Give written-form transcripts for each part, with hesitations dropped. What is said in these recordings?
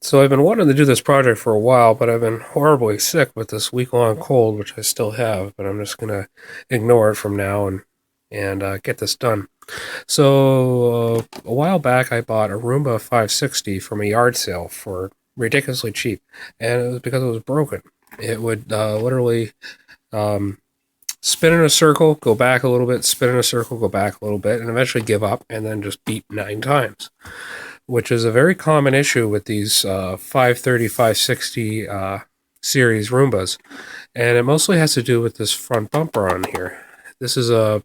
So I've been wanting to do this project for a while, but I've been horribly sick with this week-long cold, which I still have. But I'm just gonna ignore it from now and get this done. So a while back, I bought a Roomba 560 from a yard sale for ridiculously cheap, and it was because it was broken. It would literally um, spin in a circle, go back a little bit, spin in a circle, go back a little bit, and eventually give up, and then just beep 9 times, which is a very common issue with these 530, 560 series Roombas. And it mostly has to do with this front bumper on here. This is a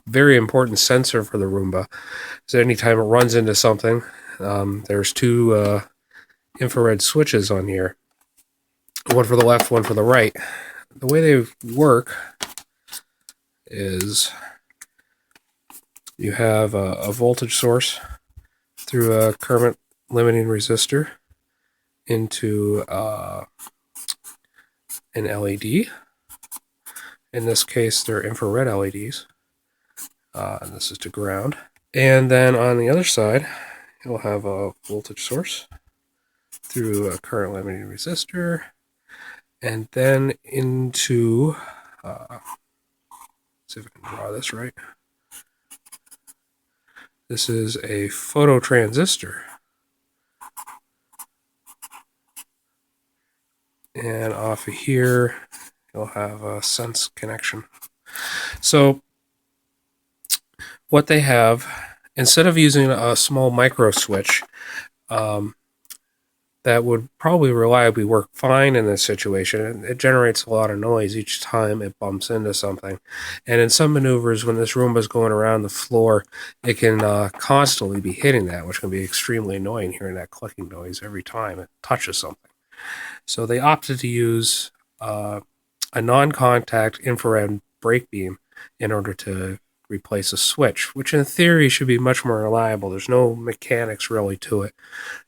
very important sensor for the Roomba. So anytime it runs into something, there's two infrared switches on here. One for the left, one for the right. The way they work is you have a voltage source through a current limiting resistor into an LED. In this case, they're infrared LEDs. And this is to ground. And then on the other side, you'll have a voltage source through a current limiting resistor, and then into, see if I can draw this right. This is a phototransistor. And off of here, you'll have a sense connection. So what they have, instead of using a small micro switch, that would probably reliably work fine in this situation. It generates a lot of noise each time it bumps into something. And in some maneuvers, when this Roomba is going around the floor, it can constantly be hitting that, which can be extremely annoying, hearing that clicking noise every time it touches something. So they opted to use a non-contact infrared brake beam in order to replace a switch, which in theory should be much more reliable. There's no mechanics really to it,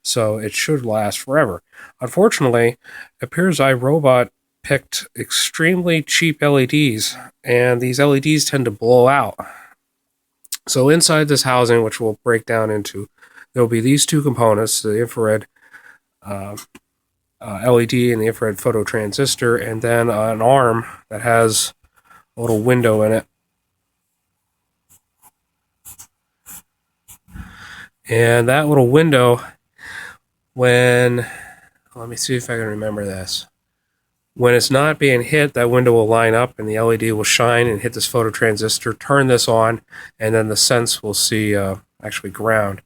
so it should last forever. Unfortunately, it appears iRobot picked extremely cheap LEDs, and these LEDs tend to blow out. So inside this housing, which we'll break down into, there will be these two components, the infrared LED and the infrared phototransistor, and then an arm that has a little window in it. And that little window, let me see if I can remember this. When it's not being hit, that window will line up and the LED will shine and hit this phototransistor, turn this on, and then the sense will see actually ground.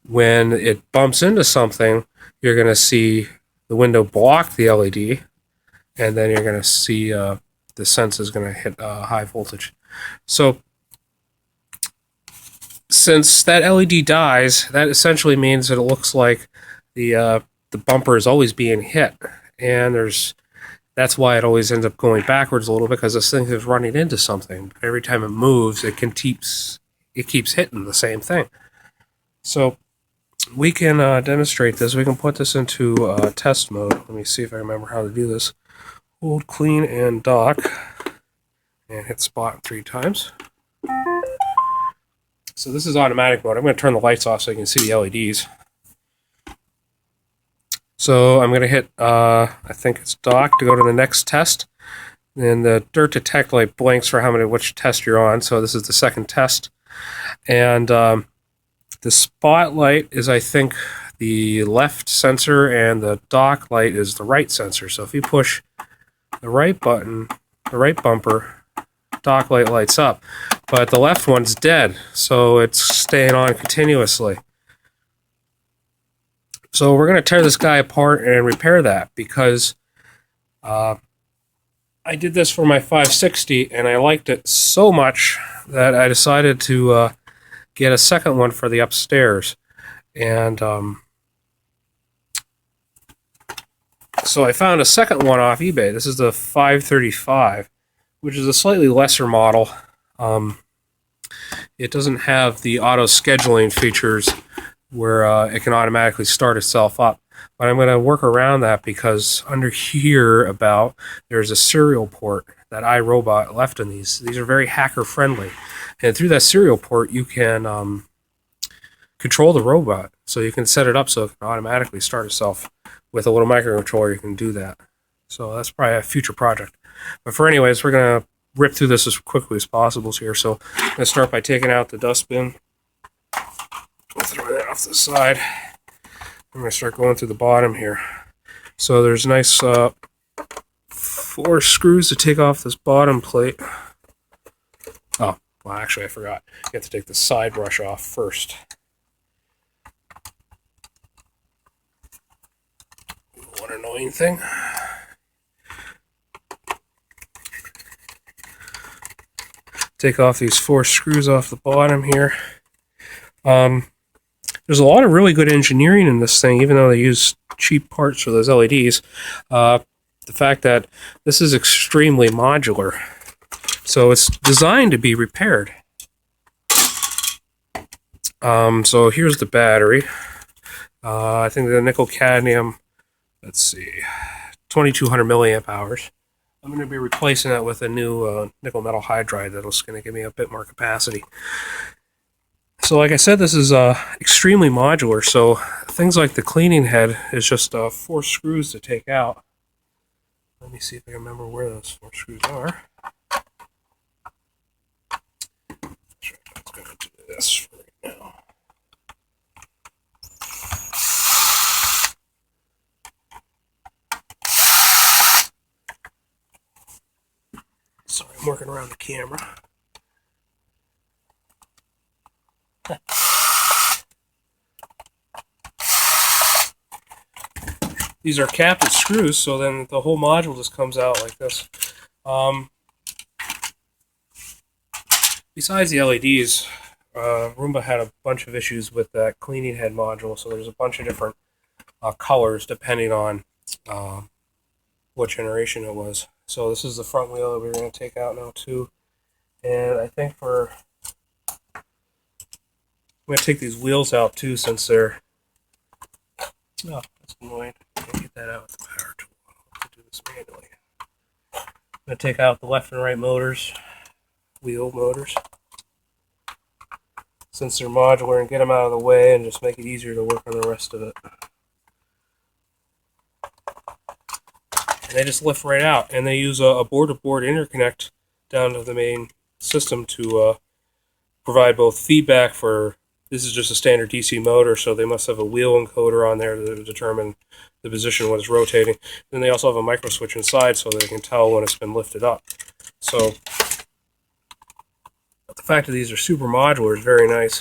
When it bumps into something, you're going to see the window block the LED, and then you're going to see the sense is going to hit high voltage. So since that LED dies, that essentially means that it looks like the bumper is always being hit, and that's why it always ends up going backwards a little bit, because this thing is running into something. Every time it moves, it keeps hitting the same thing. So we can demonstrate this. We can put this into test mode. Let me see if I remember how to do this. Hold clean and dock, and hit spot 3 times. So this is automatic mode. I'm going to turn the lights off so you can see the LEDs. So I'm going to hit, I think it's dock, to go to the next test. And the dirt detect light blinks for which test you're on. So this is the second test. And the spotlight is, I think, the left sensor, and the dock light is the right sensor. So if you push the right button, the right bumper, dock light lights up. But the left one's dead, so it's staying on continuously. So we're going to tear this guy apart and repair that, because I did this for my 560 and I liked it so much that I decided to get a second one for the upstairs. And so I found a second one off eBay. This is the 535, which is a slightly lesser model. It doesn't have the auto scheduling features where it can automatically start itself up. But I'm going to work around that, because under here there's a serial port that iRobot left in these. These are very hacker friendly. And through that serial port, you can control the robot. So you can set it up so it can automatically start itself with a little microcontroller. You can do that. So that's probably a future project. But for anyways, we're gonna rip through this as quickly as possible here. So I'm gonna start by taking out the dustbin. Throw that off to the side. I'm gonna start going through the bottom here. So there's nice 4 screws to take off this bottom plate. Oh, well, actually, I forgot. You have to take the side brush off first. One annoying thing. Take off these 4 screws off the bottom here. There's a lot of really good engineering in this thing, even though they use cheap parts for those LEDs. The fact that this is extremely modular. So it's designed to be repaired. So here's the battery. I think the nickel cadmium, let's see, 2200 milliamp hours. I'm going to be replacing that with a new nickel metal hydride that's going to give me a bit more capacity. So like I said, this is extremely modular, so things like the cleaning head is just 4 screws to take out. Let me see if I can remember where those 4 screws are. Sure, I'm going to do this for right now. Sorry, I'm working around the camera. These are capped screws, so then the whole module just comes out like this. Besides the LEDs, Roomba had a bunch of issues with that cleaning head module, so there's a bunch of different colors depending on what generation it was. So this is the front wheel that we're going to take out now too. And I think I'm going to take these wheels out too, since they're... Oh, that's annoying. Can't get that out with the power tool. I'll have to do this manually. I'm going to take out the left and right motors, wheel motors, since they're modular, and get them out of the way and just make it easier to work on the rest of it. And they just lift right out, and they use a board-to-board interconnect down to the main system to provide both feedback for... This is just a standard DC motor, so they must have a wheel encoder on there to determine the position when it's rotating. Then they also have a micro switch inside so they can tell when it's been lifted up. So the fact that these are super modular is very nice.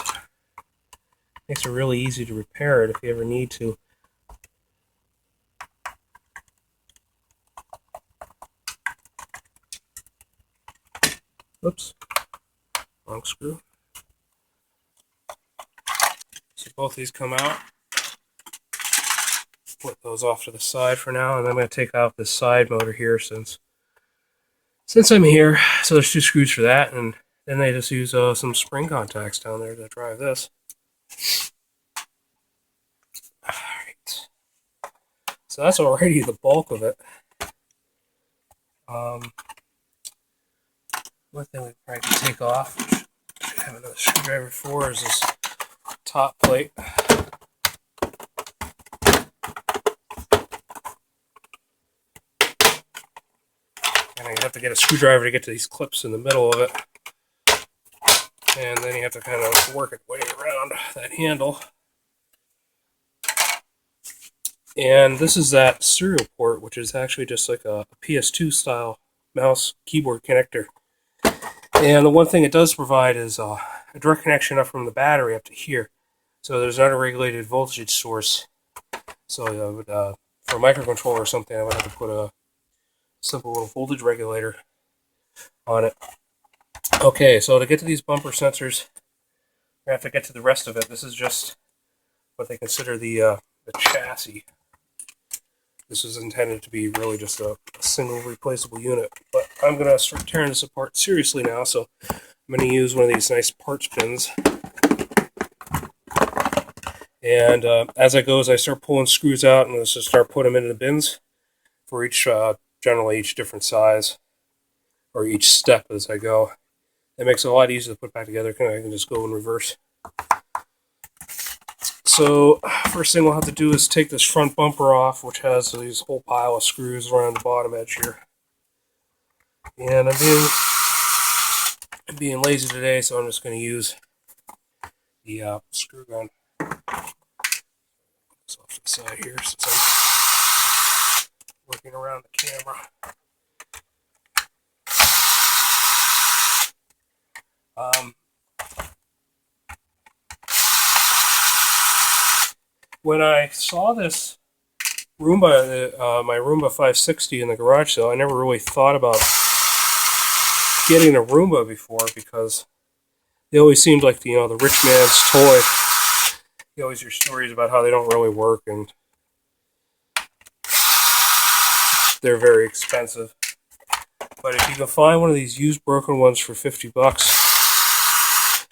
Makes it really easy to repair it if you ever need to. Oops, wrong screw. So both these come out. Put those off to the side for now, and I'm going to take out this side motor here since I'm here. So there's 2 screws for that, and then they just use some spring contacts down there to drive this. Alright. So that's already the bulk of it. One thing we probably can take off, which I have another screwdriver for, is this top plate. And you have to get a screwdriver to get to these clips in the middle of it. And then you have to kind of work your way around that handle. And this is that serial port, which is actually just like a PS2 style mouse keyboard connector. And the one thing it does provide is a direct connection up from the battery up to here. So there's an unregulated voltage source. So for a microcontroller or something, I would have to put a simple little voltage regulator on it. Okay, so to get to these bumper sensors, we have to get to the rest of it. This is just what they consider the chassis. This is intended to be really just a single replaceable unit. But I'm going to start tearing this apart seriously now, so I'm going to use one of these nice parts pins. And as I go, I start pulling screws out, and let's just start putting them into the bins for each, generally each different size, or each step as I go. It makes it a lot easier to put back together. I can just go in reverse. so first thing we'll have to do is take this front bumper off, which has these whole pile of screws around the bottom edge here. And I'm being lazy today, so I'm just going to use the screw gun. Put this off to the side here since I'm working around the camera. When I saw this Roomba, my Roomba 560 in the garage sale, I never really thought about getting a Roomba before because they always seemed like, the rich man's toy. You always hear stories about how they don't really work and they're very expensive. But if you can find one of these used broken ones for $50,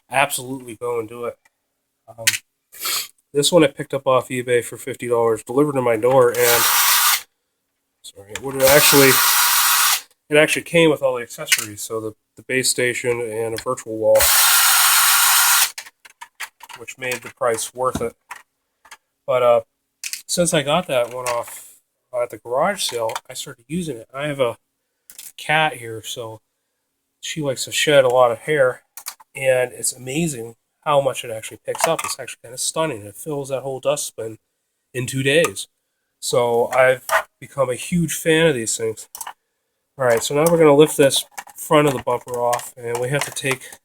absolutely go and do it. This one I picked up off eBay for $50, delivered to my door, and it actually came with all the accessories, so the base station and a virtual wall, which made the price worth it. But since I got that one off at the garage sale, I started using it. I have a cat here, so she likes to shed a lot of hair, and it's amazing how much it actually picks up. It's actually kind of stunning. It fills that whole dustbin in 2 days. So I've become a huge fan of these things. Alright, so now we're going to lift this front of the bumper off, and we have to take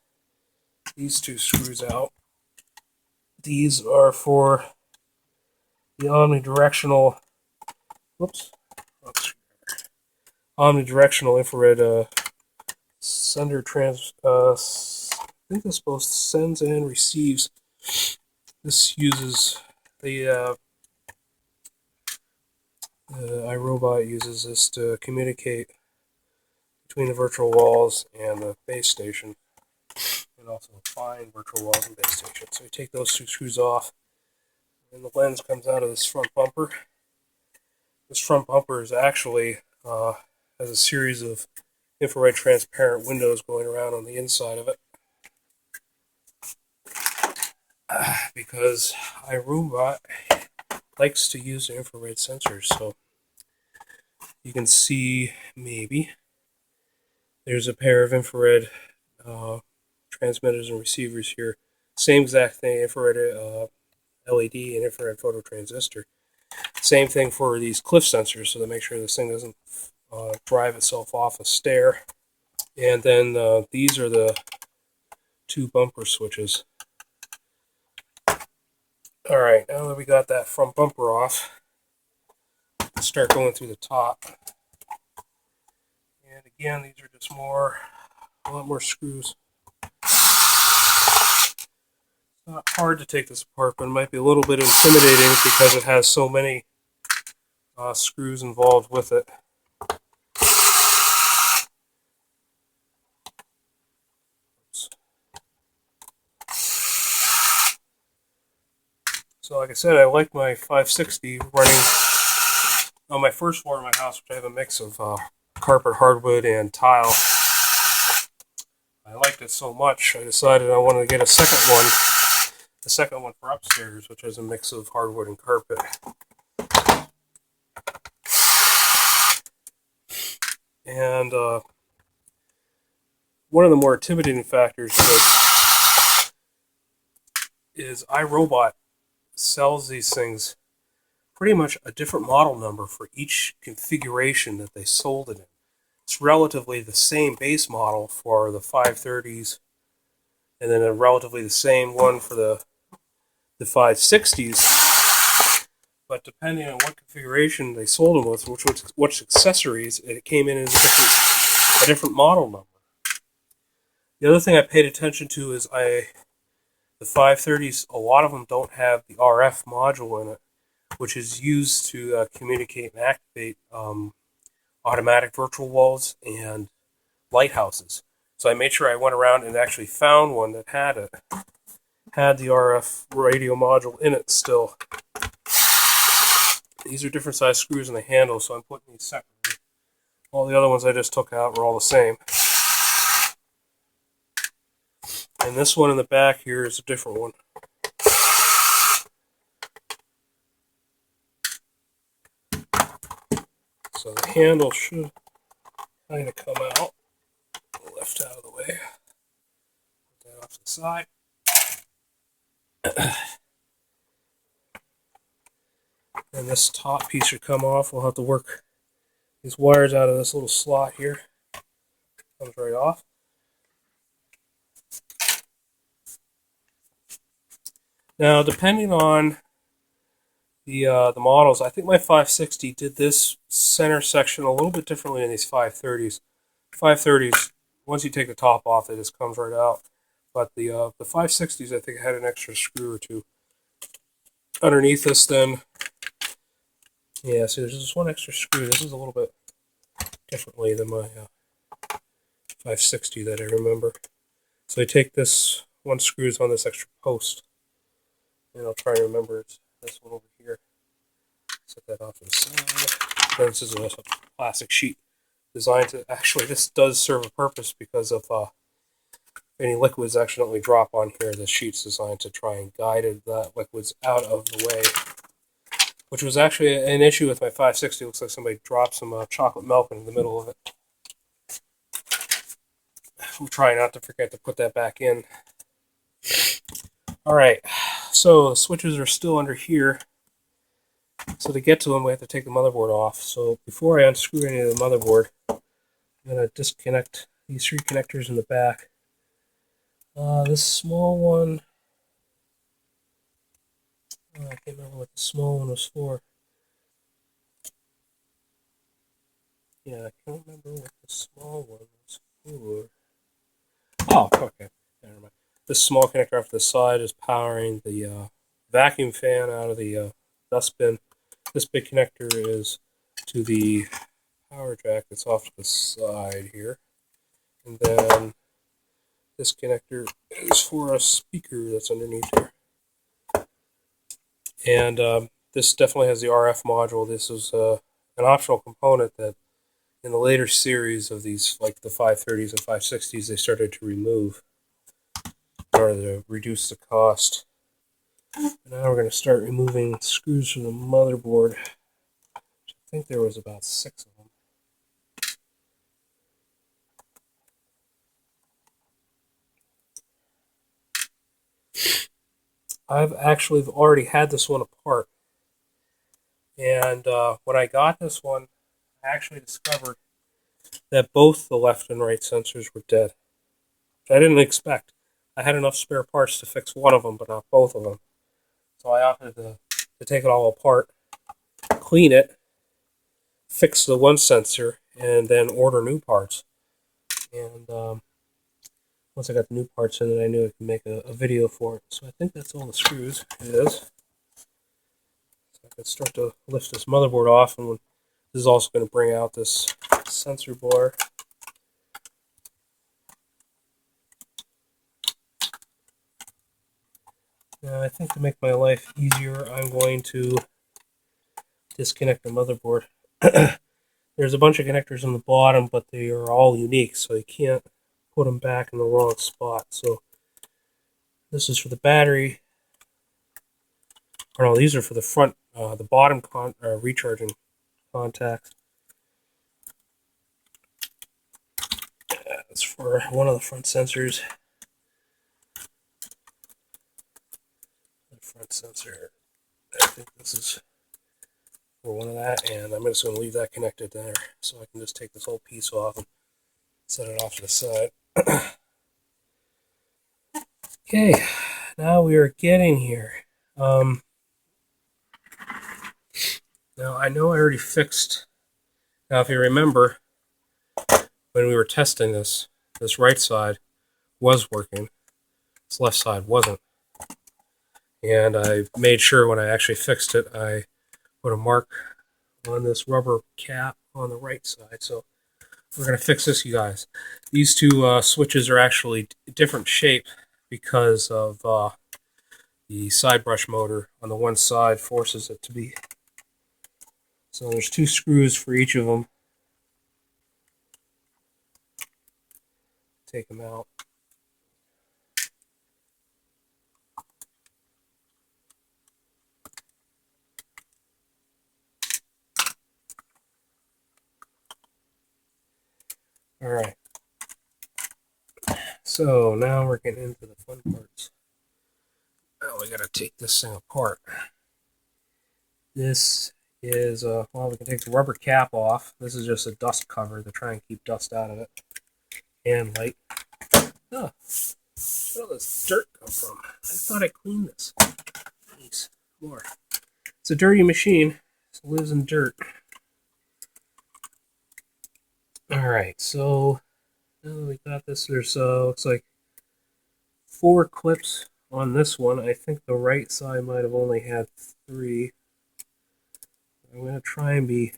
these 2 screws out. These are for the omnidirectional infrared sender I think this both sends and receives. This uses the iRobot uses this to communicate between the virtual walls and the base station, and also find virtual walls and base station. So we take those 2 screws off, and the lens comes out of this front bumper. This front bumper is actually has a series of infrared transparent windows going around on the inside of it. Because iRobot likes to use infrared sensors, so you can see maybe there's a pair of infrared transmitters and receivers here. Same exact thing, infrared LED and infrared phototransistor. Same thing for these cliff sensors, so to make sure this thing doesn't drive itself off a stair. And then these are the 2 bumper switches. Alright, now that we got that front bumper off, let's start going through the top. And again, these are just a lot more screws. It's not hard to take this apart, but it might be a little bit intimidating because it has so many screws involved with it. So like I said, I like my 560 running on my first floor of my house, which I have a mix of carpet, hardwood, and tile. I liked it so much, I decided I wanted to get a second one for upstairs, which has a mix of hardwood and carpet. And one of the more intimidating factors is iRobot sells these things pretty much a different model number for each configuration that they sold it in. It's relatively the same base model for the 530s, and then a relatively the same one for the 560s. But depending on what configuration they sold them with, which accessories, it came in as a different model number. The other thing I paid attention to is the 530s, a lot of them don't have the RF module in it, which is used to communicate and activate automatic virtual walls and lighthouses. So I made sure I went around and actually found one that had the RF radio module in it still. These are different size screws in the handle, so I'm putting these separately. All the other ones I just took out were all the same. And this one in the back here is a different one. So the handle should kind of come out, lift out of the way, put that off to the side. And this top piece should come off. We'll have to work these wires out of this little slot here. Comes right off. Now, depending on the models, I think my 560 did this center section a little bit differently than these 530s. 530s, once you take the top off, it just comes right out. But the 560s, I think, had an extra screw or two underneath this. Then, yeah, see, there's just one extra screw. This is a little bit differently than my 560 that I remember. So I take this one screws on this extra post, and I'll try and remember it's this one over here. Set that off to the side. Then this is a plastic sheet designed to, actually, this does serve a purpose because of any liquids accidentally drop on here. The sheet's designed to try and guide the liquids out of the way, which was actually an issue with my 560. It looks like somebody dropped some chocolate milk in the middle of it. I'm trying not to forget to put that back in. Alright, so the switches are still under here. So to get to them, we have to take the motherboard off. So before I unscrew any of the motherboard, I'm going to disconnect these three connectors in the back. This small one, I can't remember what the small one was for. Yeah, I can't remember what the small one was for. Oh, okay. Never mind. This small connector off to the side is powering the vacuum fan out of the dustbin. This big connector is to the power jack that's off to the side here. And then this connector is for a speaker that's underneath here. And this definitely has the RF module. This is an optional component that in the later series of these, like the 530s and 560s, they started to remove in order to reduce the cost. And now we're going to start removing screws from the motherboard. I think there was about 6 of them. I've actually already had this one apart. And when I got this one, I actually discovered that both the left and right sensors were dead. Which I didn't expect. I had enough spare parts to fix one of them, but not both of them. So I opted to take it all apart, clean it, fix the one sensor, and then order new parts. And once I got the new parts in, then I knew I could make a video for it. So I think that's all the screws. It is. So I can start to lift this motherboard off, and this is also going to bring out this sensor bar. Now I think to make my life easier, I'm going to disconnect the motherboard. There's a bunch of connectors on the bottom, but they are all unique, so you can't put them back in the wrong spot. So this is for the battery. Or no, these are for the front, the bottom recharging contacts. That's for one of the front sensors. The front sensor. I think this is for one of that, and I'm just going to leave that connected there, so I can just take this whole piece off and set it off to the side. Okay, now we are getting here. Now I know I already fixed. Now, if you remember, when we were testing this right side was working, this left side wasn't. And I made sure when I actually fixed it, I put a mark on this rubber cap on the right side. So we're going to fix this, you guys. These two switches are actually different shape because of the side brush motor on the one side forces it to be. So there's 2 screws for each of them. Take them out. Alright, so now we're getting into the fun parts. Now we gotta take this thing apart. This is, well, we can take the rubber cap off. This is just a dust cover to try and keep dust out of it. And light. Oh, where did all this dirt come from? I thought I cleaned this. Jeez, more. It's a dirty machine. It lives in dirt. Alright, so now that we got this, there's, looks like 4 clips on this one. I think the right side might have only had 3. I'm going to try and be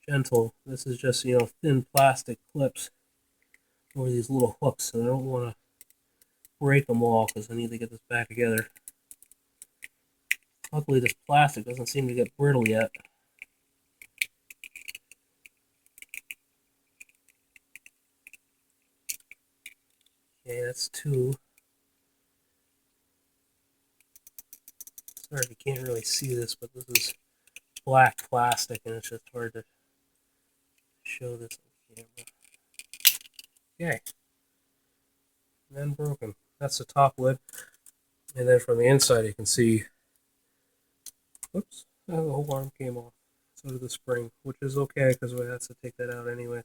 gentle. This is just, thin plastic clips over these little hooks, and I don't want to break them all because I need to get this back together. Luckily, this plastic doesn't seem to get brittle yet. Okay, that's 2. Sorry if you can't really see this, but this is black plastic, and it's just hard to show this on camera. Okay. And then broken. That's the top lid. And then from the inside, you can see, whoops, the whole arm came off. So did the spring, which is okay because we have to take that out anyway.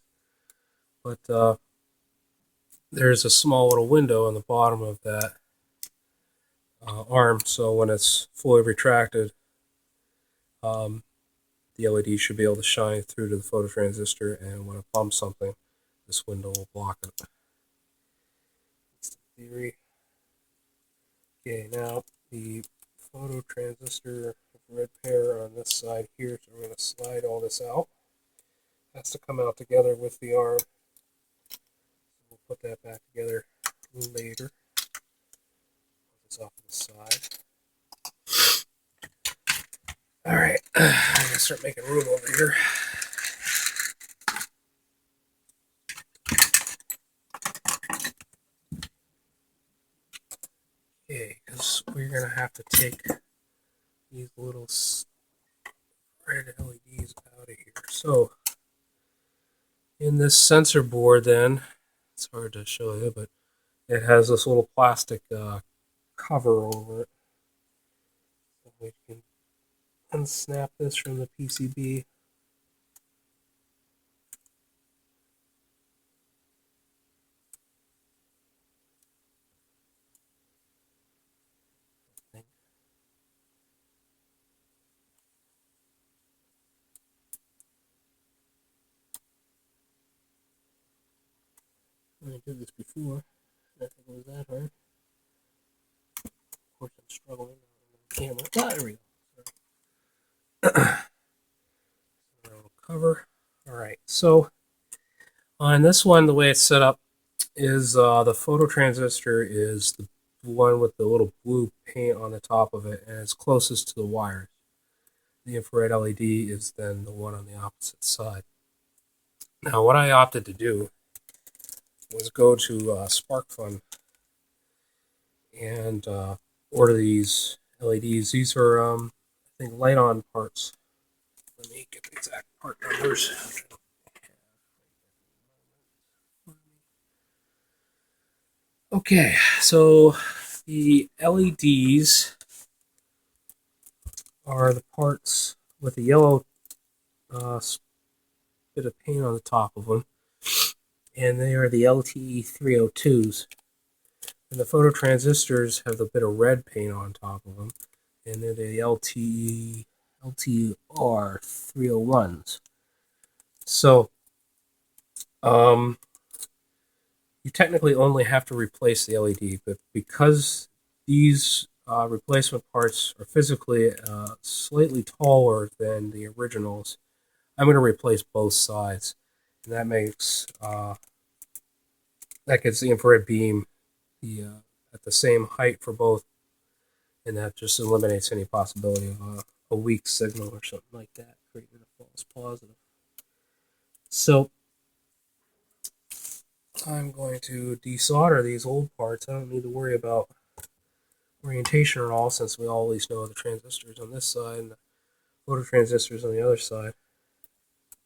But there's a small little window on the bottom of that arm, so when it's fully retracted, the LED should be able to shine through to the phototransistor, and when it bumps something, this window will block it. That's the theory. Okay, now the phototransistor red pair on this side here, so we're going to slide all this out. It has to come out together with the arm. So we'll put that back together later. Put this off to the side. Alright, I'm going to start making room over here. Okay, because we're going to have to take these little red LEDs out of here. So, in this sensor board then, it's hard to show you, but it has this little plastic cover over it. So we can unsnap this from the PCB. I did this before. I don't think it was that hard. Of course, I'm struggling on the camera. Ah, there we go. Cover. Alright, so on this one, the way it's set up is the phototransistor is the one with the little blue paint on the top of it, and it's closest to the wires. The infrared LED is then the one on the opposite side. Now, what I opted to do was go to SparkFun and order these LEDs. These are, I think, light-on parts. Let me get the exact part numbers. Okay, so the LEDs are the parts with the yellow bit of paint on the top of them, and they are the LTE302s. And the phototransistors have the bit of red paint on top of them, and they're the LTR301s. So, you technically only have to replace the LED, but because these replacement parts are physically slightly taller than the originals, I'm going to replace both sides, and that makes that gets the infrared beam at the same height for both, and that just eliminates any possibility of a weak signal or something like that, creating a false positive. So I'm going to desolder these old parts. I don't need to worry about orientation at all, since we always know the transistors on this side and the phototransistors on the other side.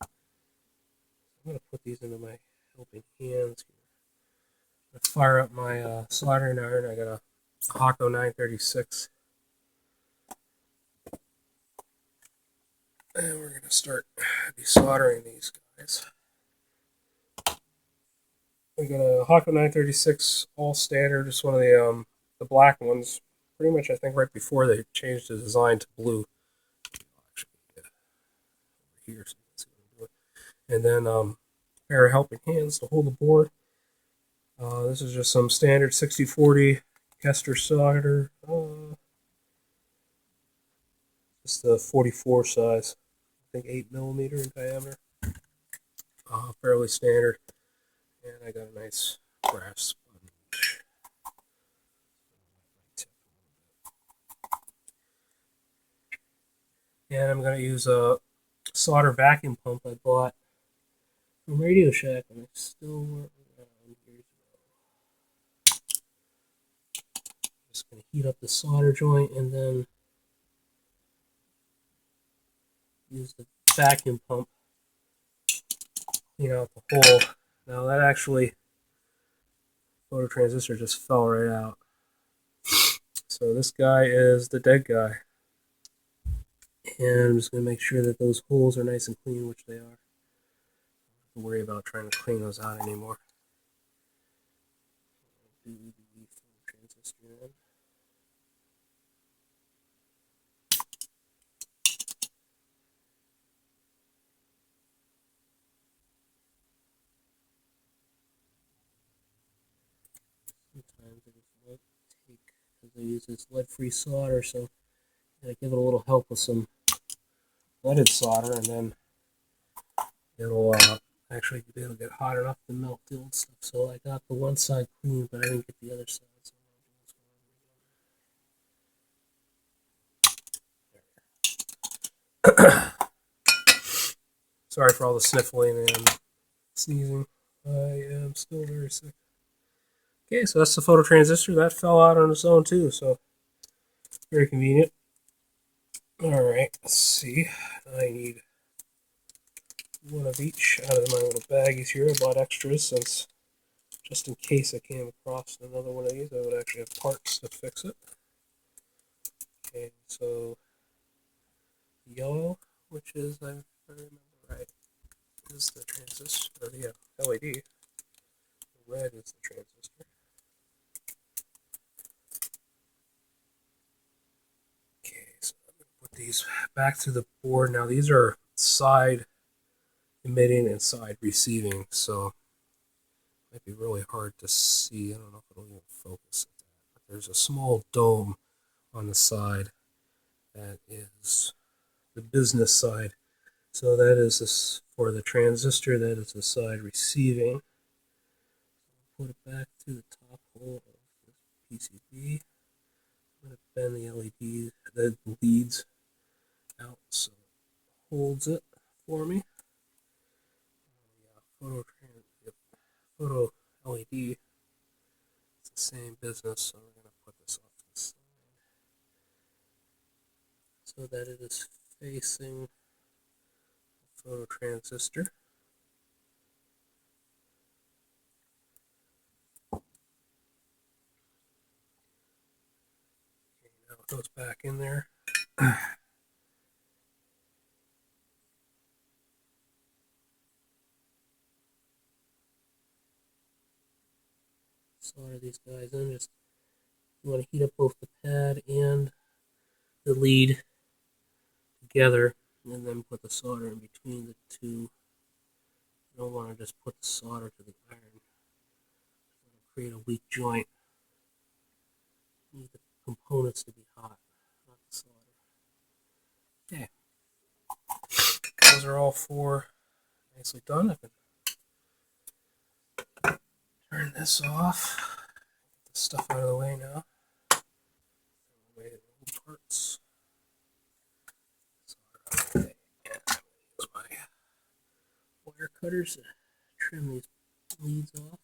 I'm going to put these into my helping hands. I fire up my soldering iron. I got a Hako 936. And we're going to start desoldering these guys. We got a Hako 936 all standard, just one of the black ones. Pretty much, I think, right before they changed the design to blue. Actually, over here, so you can see what I'm doing. And then a pair of helping hands to hold the board. This is just some standard 6040 Kester solder. It's the 44 size. I think 8mm in diameter. Fairly standard. And I got a nice brass sponge. And I'm going to use a solder vacuum pump I bought from Radio Shack, and it's still around years ago. Just going to heat up the solder joint and then use the vacuum pump to clean out the hole. Now that actually, phototransistor just fell right out. So this guy is the dead guy. And I'm just going to make sure that those holes are nice and clean, which they are. Don't have to worry about trying to clean those out anymore. Do the transistor in. Sometimes I just like to take, because I use this lead-free solder, so I give it a little help with some leaded solder, and then it'll actually be able to get hot enough to melt the old stuff. So I got the one side clean, but I didn't get the other side. So sorry for all the sniffling and sneezing. I am still very sick. Okay, so that's the phototransistor. That fell out on its own too, so very convenient. Alright, let's see. I need one of each out of my little baggies here. I bought extras since, just in case I came across another one of these, I would actually have parts to fix it. Okay, so yellow, which is, if I remember right, is the transistor, or the LED. Red is the transistor. Okay, so I'm going to put these back through the board. Now these are side emitting and side receiving, so it might be really hard to see. I don't know if it'll even focus at that. But there's a small dome on the side that is the business side. So that is this for the transistor, that is the side receiving. Put it back to the top hole of this PCB. I'm going to bend the LED, the leads out so it holds it for me. Photo LED, it's the same business, so we're going to put this off to the side so that it is facing the phototransistor. Okay, now it goes back in there. Solder these guys in. Just you want to heat up both the pad and the lead together, and then put the solder in between the two. You don't want to just put the solder to the iron. It'll create a weak joint. You need the components to be hot, not the solder. Okay. Those are all four nicely done. I can turn this off. Get this stuff out of the way now. Away the old parts. Okay. Use my wire cutters to trim these leads off.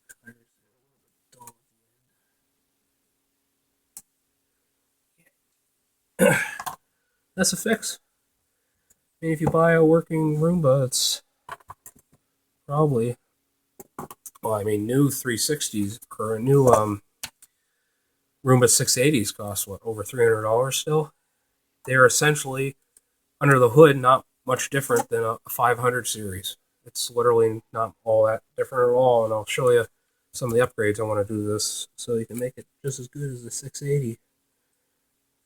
Cutters are a little bit dull at the end. that's a fix. I mean, if you buy a working Roomba, it's probably, well, I mean, new 360s or a new Roomba 680s cost what, over $300 still? They're essentially under the hood not much different than a 500 series. It's literally not all that different at all, and I'll show you some of the upgrades I want to do this so you can make it just as good as the 680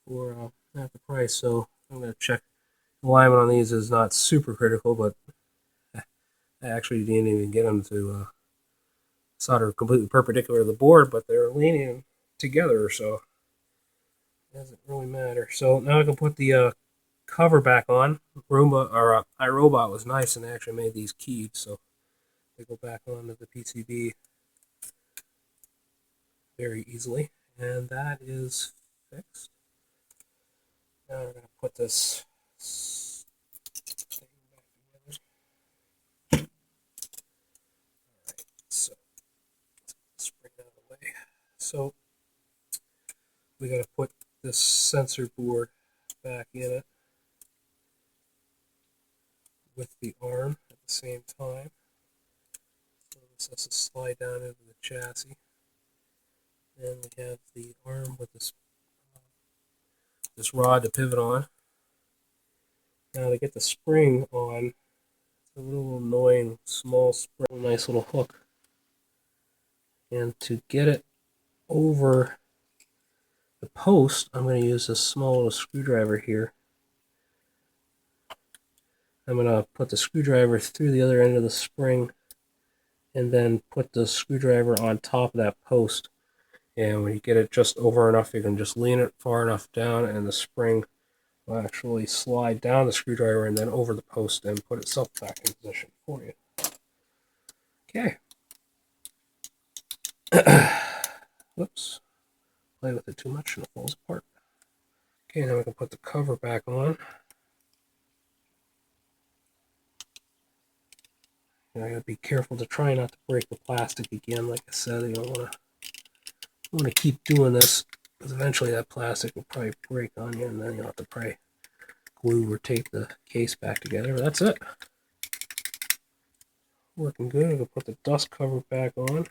for half the price. So I'm going to check. Alignment on these is not super critical, but I actually didn't even get them to solder completely perpendicular to the board, but they're leaning together, so it doesn't really matter. So now I can put the cover back on. Roomba or iRobot was nice, and they actually made these keyed, so they go back onto the PCB very easily, and that is fixed. Now we're going to put this thing back together. Alright, so let's bring it out of the way. So we got to put this sensor board back in it with the arm at the same time. So this has to slide down into the chassis. And we have the arm with this rod to pivot on. Now to get the spring on, it's a little annoying small spring, nice little hook. And to get it over the post, I'm going to use this small little screwdriver here. I'm going to put the screwdriver through the other end of the spring and then put the screwdriver on top of that post. And when you get it just over enough, you can just lean it far enough down and the spring will actually slide down the screwdriver and then over the post and put itself back in position for you. Okay. Whoops. Play with it too much and it falls apart. Okay, now we can put the cover back on. And I gotta be careful to try not to break the plastic again. Like I said, you don't want to keep doing this because eventually that plastic will probably break on you, and then you'll have to probably glue or tape the case back together. But that's it. Working good. I'm gonna put the dust cover back on.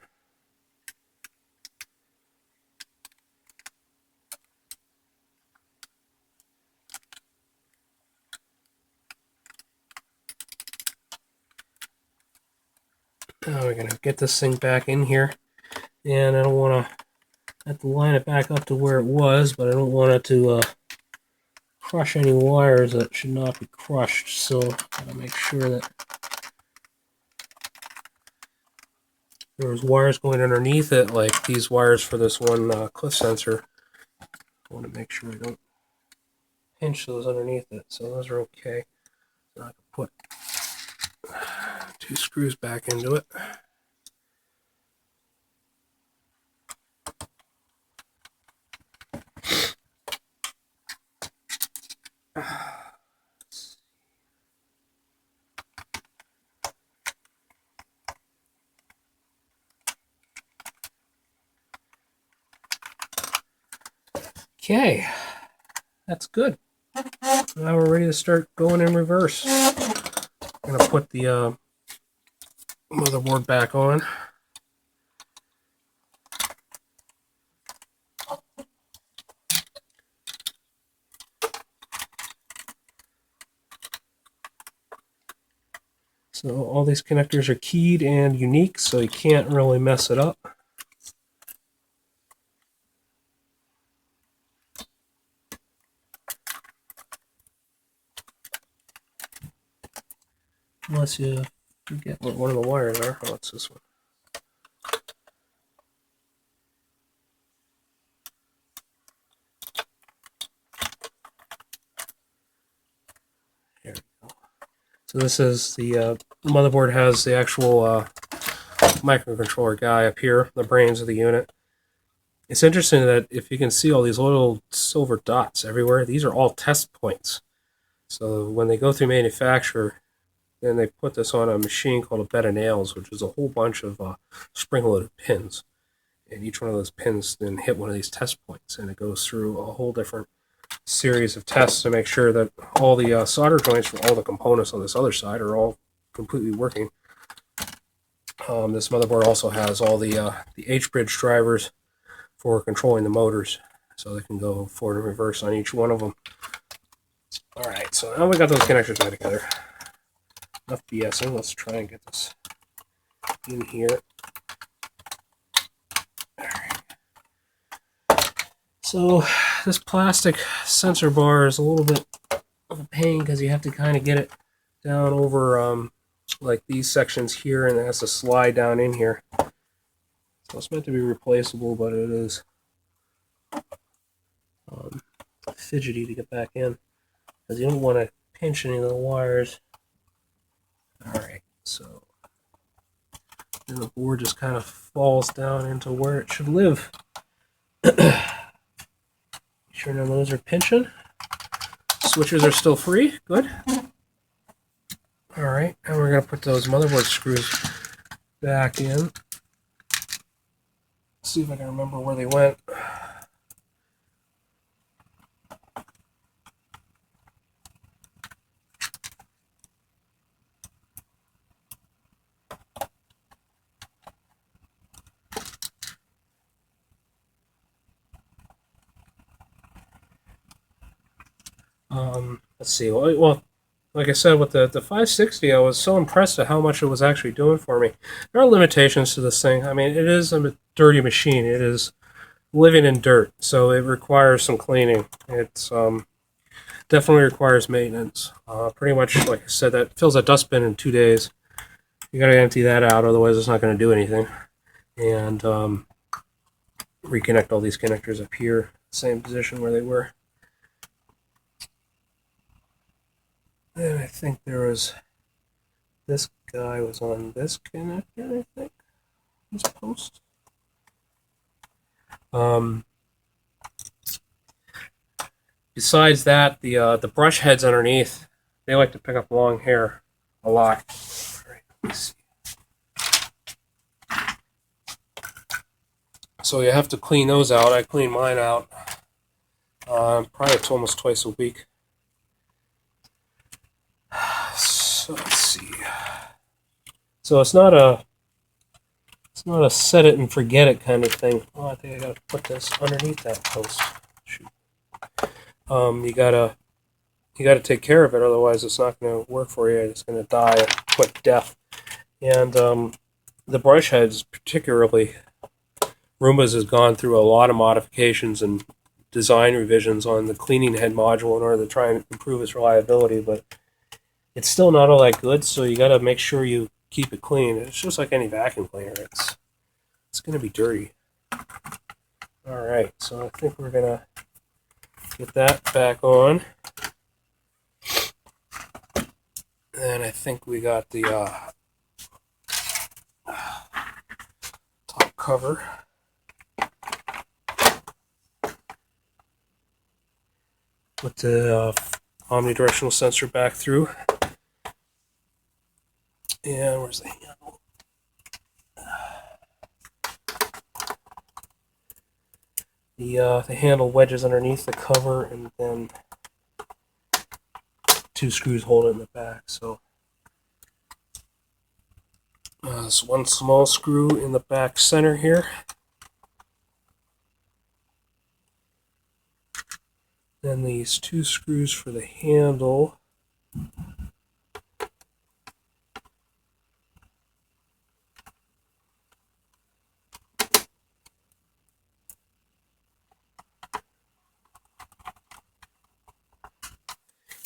Now we're gonna get this thing back in here, and I don't want to have to line it back up to where it was, but I don't want it to crush any wires that should not be crushed. So gotta make sure that there's wires going underneath it, like these wires for this one cliff sensor. I want to make sure I don't pinch those underneath it, so those are okay. So I can put 2 screws back into it. Okay, that's good. Now we're ready to start going in reverse. I'm gonna put the motherboard back on. So all these connectors are keyed and unique, so you can't really mess it up. Unless you forget what one of the wires are. Oh, it's this one. There we go. So this is the motherboard has the actual microcontroller guy up here, the brains of the unit. It's interesting that if you can see all these little silver dots everywhere, these are all test points. So when they go through manufacture, then they put this on a machine called a bed of nails, which is a whole bunch of spring-loaded pins. And each one of those pins then hit one of these test points, and it goes through a whole different series of tests to make sure that all the solder joints for all the components on this other side are all completely working. This motherboard also has all the H-bridge drivers for controlling the motors, so they can go forward and reverse on each one of them. Alright, so now we got those connectors back together. Enough BSing, let's try and get this in here. Alright. So this plastic sensor bar is a little bit of a pain because you have to kind of get it down over like these sections here, and it has to slide down in here. So it's meant to be replaceable, but it is fidgety to get back in because you don't want to pinch any of the wires. Alright, so then the board just kind of falls down into where it should live. Sure none of those are pinching. Switches are still free. Good. Alright, and we're going to put those motherboard screws back in. Let's see if I can remember where they went. Let's see. Well, like I said, with the 560, I was so impressed at how much it was actually doing for me. There are limitations to this thing. I mean, it is a dirty machine. It is living in dirt, so it requires some cleaning. It's definitely requires maintenance. Pretty much, like I said, that fills a dustbin in 2 days. You got to empty that out, otherwise it's not going to do anything. And reconnect all these connectors up here, same position where they were. And I think there was, this guy was on this connector, I think, this post. Besides that, the brush heads underneath, they like to pick up long hair a lot. All right, let me see. So you have to clean those out. I clean mine out probably almost twice a week. So let's see. So it's not a set it and forget it kind of thing. Oh, I think I gotta put this underneath that post. Shoot. You gotta take care of it, otherwise it's not gonna work for you. It's gonna die a quick death. And the brush heads, particularly, Roombas has gone through a lot of modifications and design revisions on the cleaning head module in order to try and improve its reliability, but it's still not all that good, so you got to make sure you keep it clean. It's just like any vacuum cleaner. It's going to be dirty. All right, so I think we're going to get that back on. And I think we got the top cover. Put the omnidirectional sensor back through. And where's the handle? The handle wedges underneath the cover, and then 2 screws hold it in the back. So there's one small screw in the back center here. Then these 2 screws for the handle.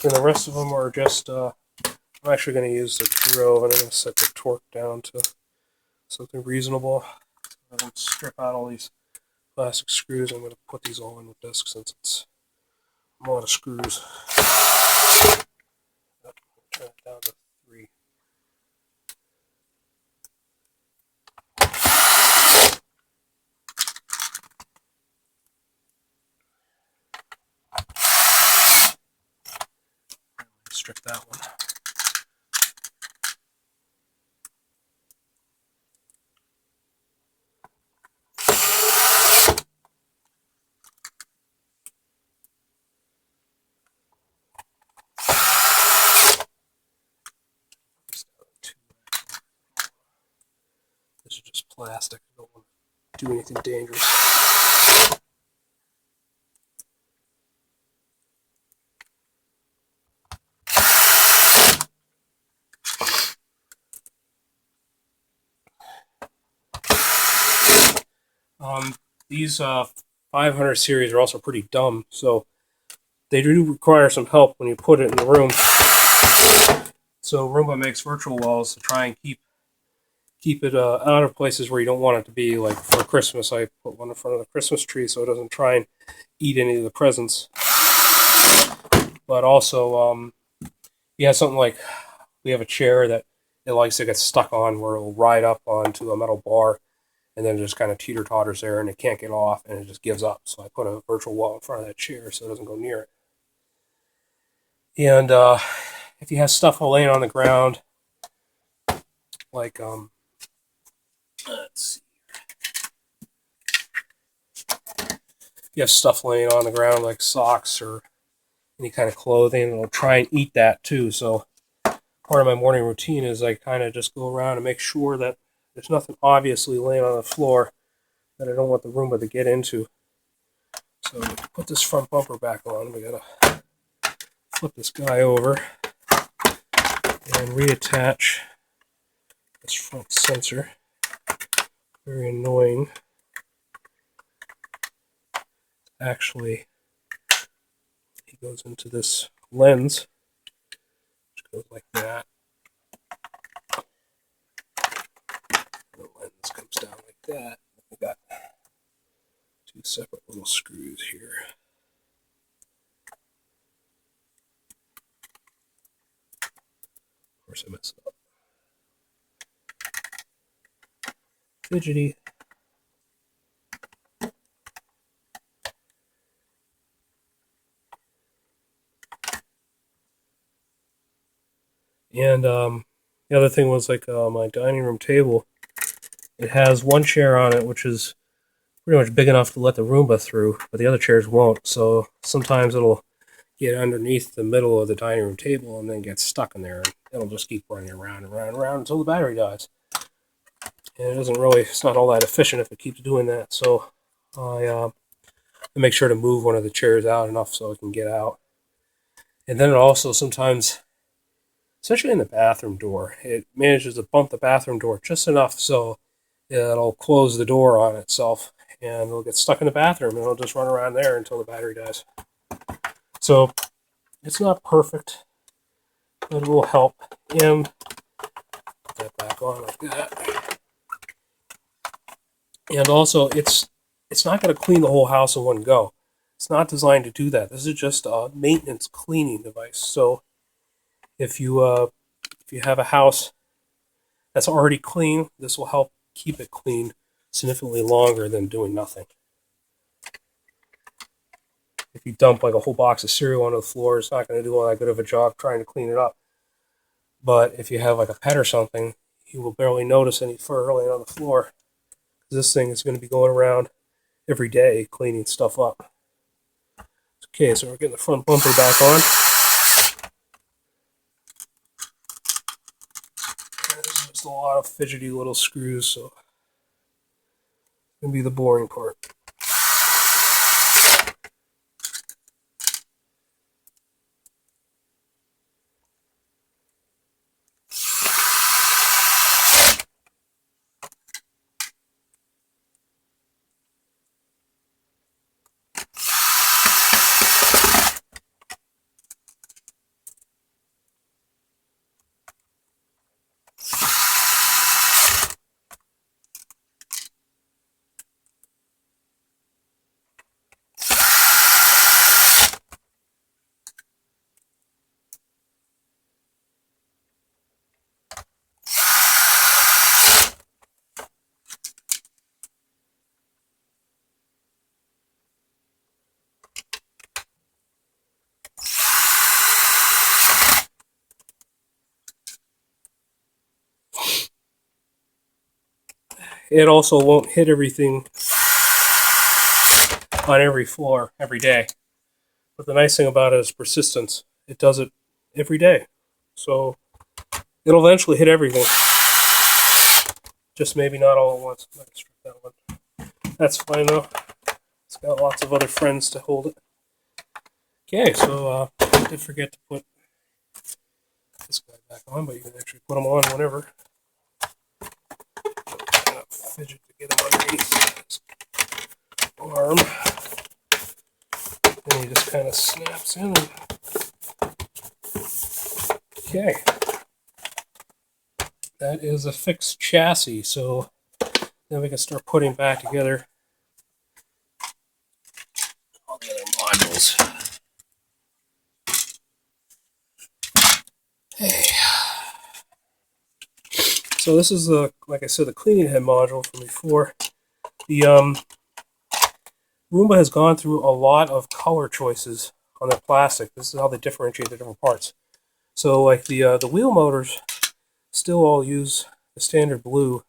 And the rest of them are just, I'm actually going to use the drill, and I'm going to set the torque down to something reasonable. I'm going to strip out all these plastic screws. I'm going to put these all in with disc since it's a lot of screws. Turn it down to 3. Strip that one. are just plastic. I don't want to do anything dangerous. These 500 series are also pretty dumb, so they do require some help when you put it in the room. So Roomba makes virtual walls to try and keep it out of places where you don't want it to be. Like for Christmas, I put one in front of the Christmas tree so it doesn't try and eat any of the presents. But also, you have something like, we have a chair that it likes to get stuck on where it'll ride up onto a metal bar and then just kind of teeter-totters there and it can't get off and it just gives up. So I put a virtual wall in front of that chair so it doesn't go near it. And if you have stuff laying on the ground, like, let's see. You have stuff laying on the ground like socks or any kind of clothing, it'll try and eat that too. So part of my morning routine is I kind of just go around and make sure that there's nothing obviously laying on the floor that I don't want the Roomba to get into. So to put this front bumper back on, we gotta flip this guy over and reattach this front sensor. Very annoying. Actually, he goes into this lens, which goes like that. The lens comes down like that. We got two separate little screws here. Of course, I messed up. Fidgety. And the other thing was like my dining room table. It has one chair on it, which is pretty much big enough to let the Roomba through, but the other chairs won't. So sometimes it'll get underneath the middle of the dining room table and then get stuck in there. And it'll just keep running around and around and around until the battery dies. And it doesn't really, it's not all that efficient if it keeps doing that. So I make sure to move one of the chairs out enough so it can get out. And then it also sometimes, especially in the bathroom door, it manages to bump the bathroom door just enough so it'll close the door on itself and it'll get stuck in the bathroom and it'll just run around there until the battery dies. So it's not perfect, but it will help. And put that back on like that. And also, it's not going to clean the whole house in one go. It's not designed to do that. This is just a maintenance cleaning device. So if you have a house that's already clean, this will help keep it clean significantly longer than doing nothing. If you dump like a whole box of cereal onto the floor, it's not going to do all that good of a job trying to clean it up. But if you have like a pet or something, you will barely notice any fur laying on the floor. This thing is going to be going around every day cleaning stuff up. Okay, so we're getting the front bumper back on. There's just a lot of fidgety little screws, so it's going to be the boring part. It also won't hit everything on every floor every day. But the nice thing about it is persistence. It does it every day. So it'll eventually hit everything. Just maybe not all at once. I might strip that one. That's fine though. It's got lots of other friends to hold it. Okay, so I did forget to put this guy back on, but you can actually put him on whenever. Kind of fidget to get him underneath his arm. Then he just kind of snaps in. Okay. That is a fixed chassis, so then we can start putting back together all the other modules. Hey. So this is the, like I said, the cleaning head module from before. The Roomba has gone through a lot of color choices on their plastic. This is how they differentiate the different parts. So like the wheel motors still all use the standard blue.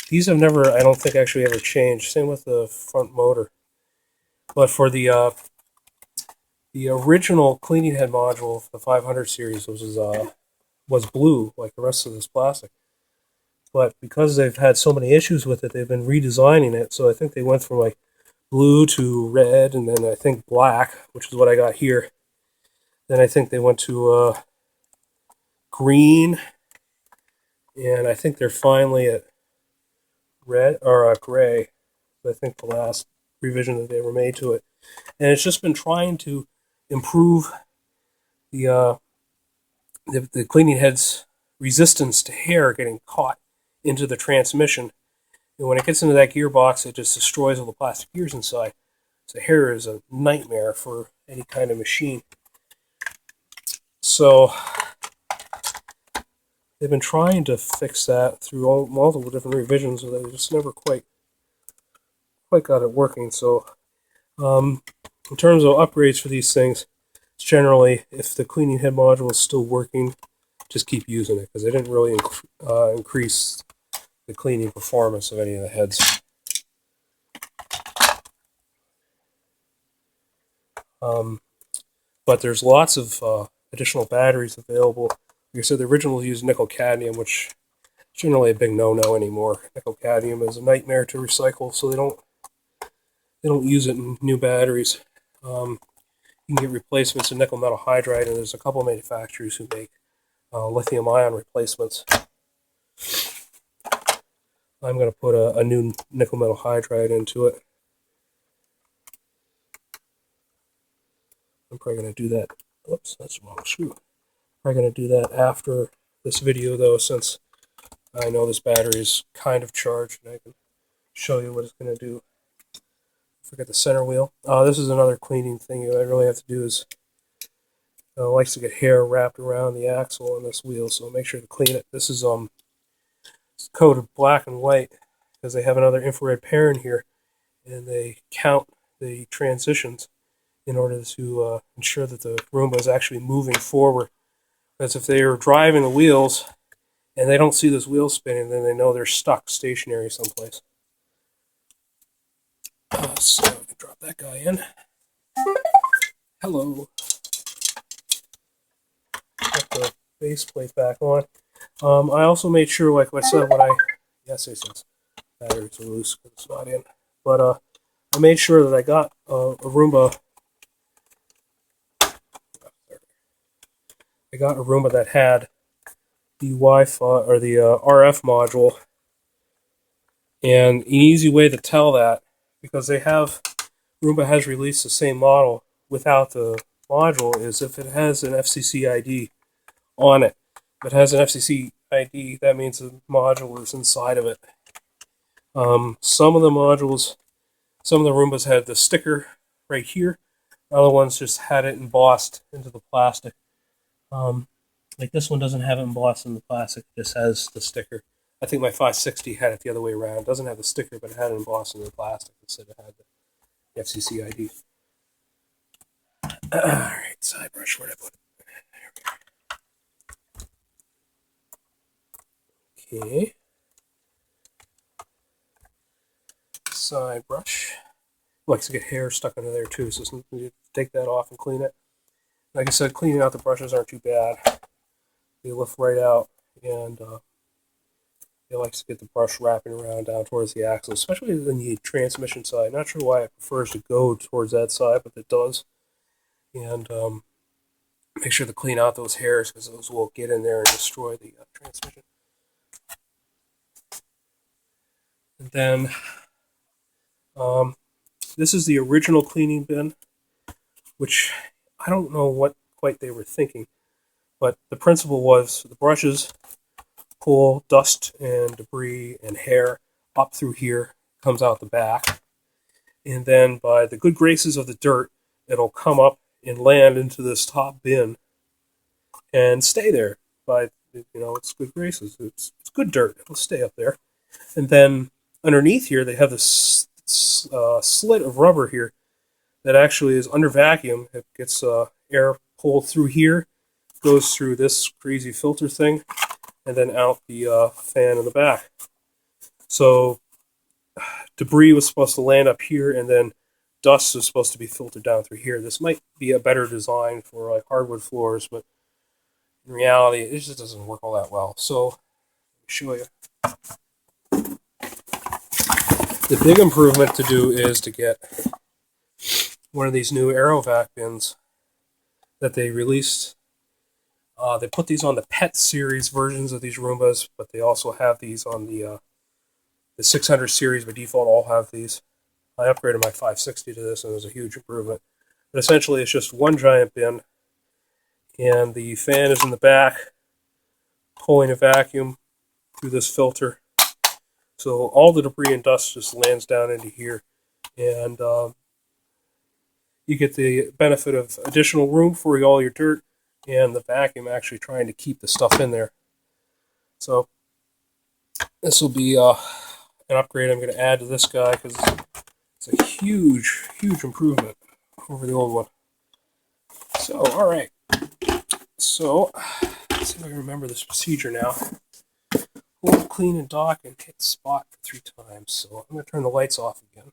These have never, I don't think, actually ever changed. Same with the front motor. But for the original cleaning head module, the 500 series, was blue, like the rest of this plastic. But because they've had so many issues with it, they've been redesigning it. So I think they went from like blue to red, and then I think black, which is what I got here. Then I think they went to green, and I think they're finally at red or gray. I think the last revision that they ever made to it, and it's just been trying to improve the cleaning head's resistance to hair getting caught into the transmission. And when it gets into that gearbox, it just destroys all the plastic gears inside. So hair is a nightmare for any kind of machine. So they've been trying to fix that through multiple different revisions, and they just never quite got it working. So in terms of upgrades for these things, it's generally, if the cleaning head module is still working, just keep using it, because they didn't really increase the cleaning performance of any of the heads. But there's lots of additional batteries available. Like I said, the original used nickel cadmium, which is generally a big no-no anymore. Nickel cadmium is a nightmare to recycle, so they don't use it in new batteries. You can get replacements in nickel metal hydride, and there's a couple of manufacturers who make lithium-ion replacements. I'm going to put a new nickel metal hydride into it. I'm probably going to do that. Oops, that's the wrong screw. I'm probably going to do that after this video, though, since I know this battery is kind of charged, and I can show you what it's going to do. Forget the center wheel. This is another cleaning thing I really have to do is likes to get hair wrapped around the axle on this wheel, so make sure to clean it. This is it's coated black and white because they have another infrared pair in here, and they count the transitions in order to ensure that the Roomba is actually moving forward. Because if they are driving the wheels and they don't see this wheel spinning, then they know they're stuck stationary someplace. So we can drop that guy in. Hello. Put the base plate back on. I also made sure, like I said, yes, batteries are loose because it's not in. But I made sure that I got a Roomba. I got a Roomba that had the Wi-Fi or the RF module, and an easy way to tell that, because Roomba has released the same model without the module, is if it has an FCC ID on it. If it has an FCC ID, that means the module is inside of it. Some of the Roombas had the sticker right here. Other ones just had it embossed into the plastic. Like this one doesn't have it embossed in the plastic, it just has the sticker. I think my 560 had it the other way around. It doesn't have the sticker, but it had it embossed in the plastic instead it had the FCC ID. Alright, side brush, where'd I put it? Okay. Side brush. Likes to get hair stuck under there too, so you take that off and clean it. Like I said, cleaning out the brushes aren't too bad. They lift right out, and It likes to get the brush wrapping around down towards the axle, especially in the transmission side. Not sure why it prefers to go towards that side, but it does. And make sure to clean out those hairs because those will get in there and destroy the transmission. And then this is the original cleaning bin, which I don't know what quite they were thinking, but the principle was the brushes pull dust and debris and hair up through here, comes out the back, and then by the good graces of the dirt, it'll come up and land into this top bin and stay there. By it's good graces. It's good dirt. It'll stay up there, and then underneath here they have this slit of rubber here that actually is under vacuum. It gets air pulled through here, goes through this crazy filter thing, and then out the fan in the back. So debris was supposed to land up here, and then dust was supposed to be filtered down through here. This might be a better design for like hardwood floors, but in reality, it just doesn't work all that well. So let me show you. The big improvement to do is to get one of these new Aerovac bins that they released. They put these on the Pet series versions of these Roombas, but they also have these on the 600 series. By default, all have these. I upgraded my 560 to this, and it was a huge improvement. But essentially, it's just one giant bin, and the fan is in the back, pulling a vacuum through this filter. So all the debris and dust just lands down into here, and you get the benefit of additional room for all your dirt, and the vacuum actually trying to keep the stuff in there. So this will be an upgrade I'm going to add to this guy because it's a huge, huge improvement over the old one. So, all right. So, let's see if I can remember this procedure now. Hold, clean, and dock, and hit spot for 3 times. So I'm going to turn the lights off again.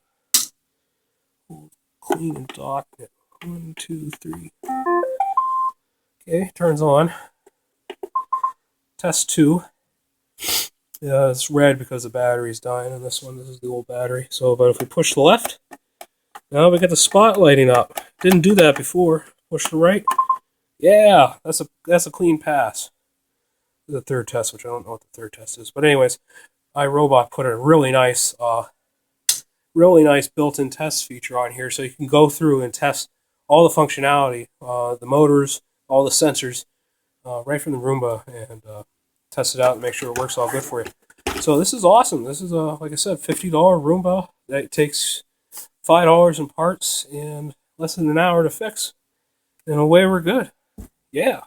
Hold, clean, and dock. 1, 2, 3. Okay, turns on. Test 2. Yeah, it's red because the battery's dying on this one. This is the old battery. So, but if we push the left, now we get the spot lighting up. Didn't do that before. Push the right. Yeah, that's a clean pass. The third test, which I don't know what the third test is, but anyways, iRobot put a really nice built-in test feature on here, so you can go through and test all the functionality, the motors, all the sensors, right from the Roomba, and test it out and make sure it works all good for you. So this is awesome. This is like I said, $50 Roomba that takes $5 in parts and less than an hour to fix, and away we're good. Yeah.